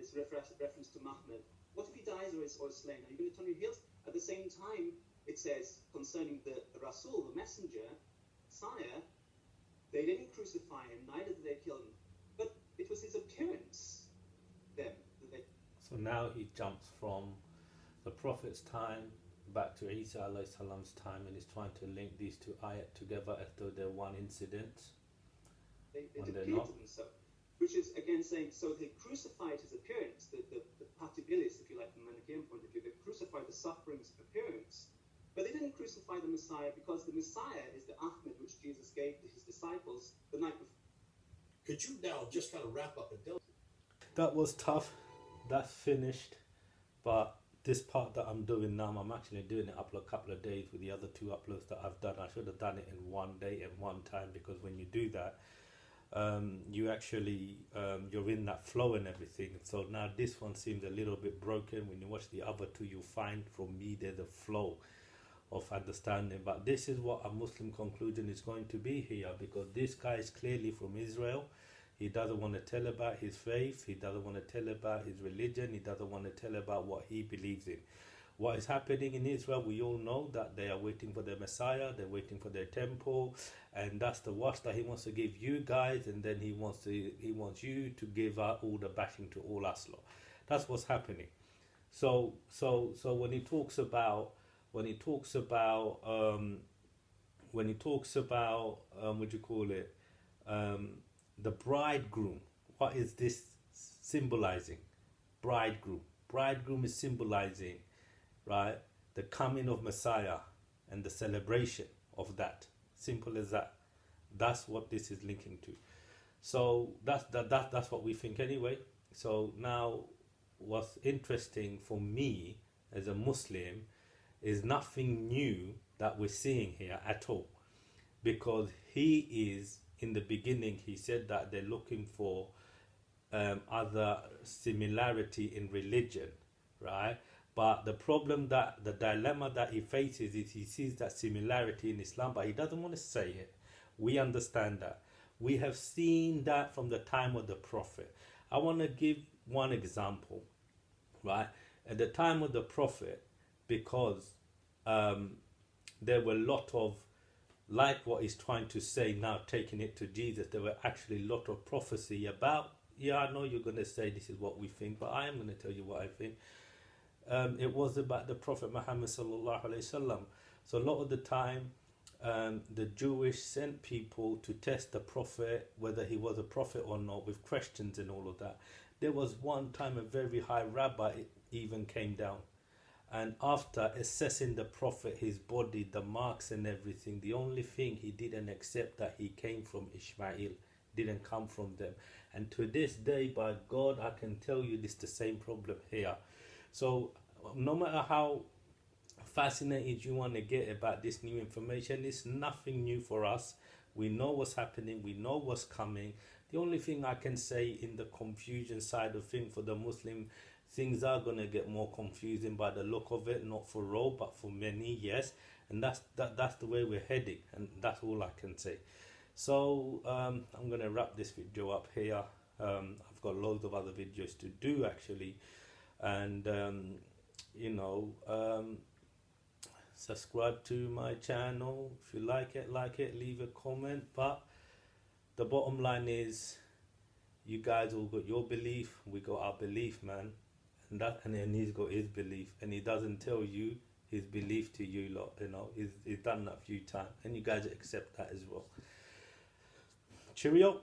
this reference to Muhammad. What if he dies or is slain? Are you going to turn your heels? At the same time, it says concerning the Rasul, the messenger, Messiah, they didn't crucify him, neither did they kill him. But it was his appearance, then. So now he jumps from the Prophet's time back to Isa alayhi salam's time, and is trying to link these two ayat together as though they're one incident. It appeared to them so. Which is again saying, so they crucified his appearance, the patibilis, if you like, from a Manichaean point of view, they crucified the sufferings appearance. But they didn't crucify the Messiah, because the Messiah is the Ahmed which Jesus gave to his disciples the night before. Could you now just kind of wrap up and tell? That was tough. That's finished. But this part that I'm doing now, I'm actually doing it up a couple of days with the other two uploads that I've done. I should have done it in one day and one time, because when you do that, you actually you're in that flow and everything. So now this one seems a little bit broken. When you watch the other two, you'll find from me there's a flow of understanding. But this is what a Muslim conclusion is going to be here, because this guy is clearly from Israel. He doesn't want to tell about his faith. He doesn't want to tell about his religion. He doesn't want to tell about what he believes in. What is happening in Israel, we all know that they are waiting for their Messiah. They're waiting for their temple, and that's the wash that he wants to give you guys, and then he wants you to give out all the bashing to all us lot. That's what's happening. So when he talks about what do you call it? The bridegroom. What is this symbolizing? Bridegroom is symbolizing, right, the coming of Messiah and the celebration of that. Simple as that. That's what this is linking to. So that's what we think anyway. So now, what's interesting for me as a Muslim is nothing new that we're seeing here at all, because he is, in the beginning, he said that they're looking for other similarity in religion, right? But the dilemma that he faces is he sees that similarity in Islam, but he doesn't want to say it. We understand that. We have seen that from the time of the Prophet. I want to give one example, right? At the time of the Prophet, because there were a lot of, like what he's trying to say now, taking it to Jesus, there were actually a lot of prophecy about, I know you're going to say this is what we think, but I am going to tell you what I think. It was about the Prophet Muhammad sallallahu alaihi wasallam. So a lot of the time, the Jewish sent people to test the Prophet, whether he was a prophet or not, with questions and all of that. There was one time a very high rabbi even came down, and after assessing the Prophet, his body, the marks and everything, the only thing he didn't accept that he came from Ishmael, didn't come from them. And to this day, by God, I can tell you this is the same problem here. So no matter how fascinated you want to get about this new information, it's nothing new for us. We know what's happening. We know what's coming. The only thing I can say in the confusion side of things for the Muslim, things are going to get more confusing by the look of it, not for all, but for many, yes. And that's the way we're heading, and that's all I can say. So I'm going to wrap this video up here. I've got loads of other videos to do, actually. And, subscribe to my channel. If you like it, leave a comment. But the bottom line is, you guys all got your belief, we got our belief, man. And then he's got his belief, and he doesn't tell you his belief to you lot, he's done that a few times, and you guys accept that as well. Cheerio.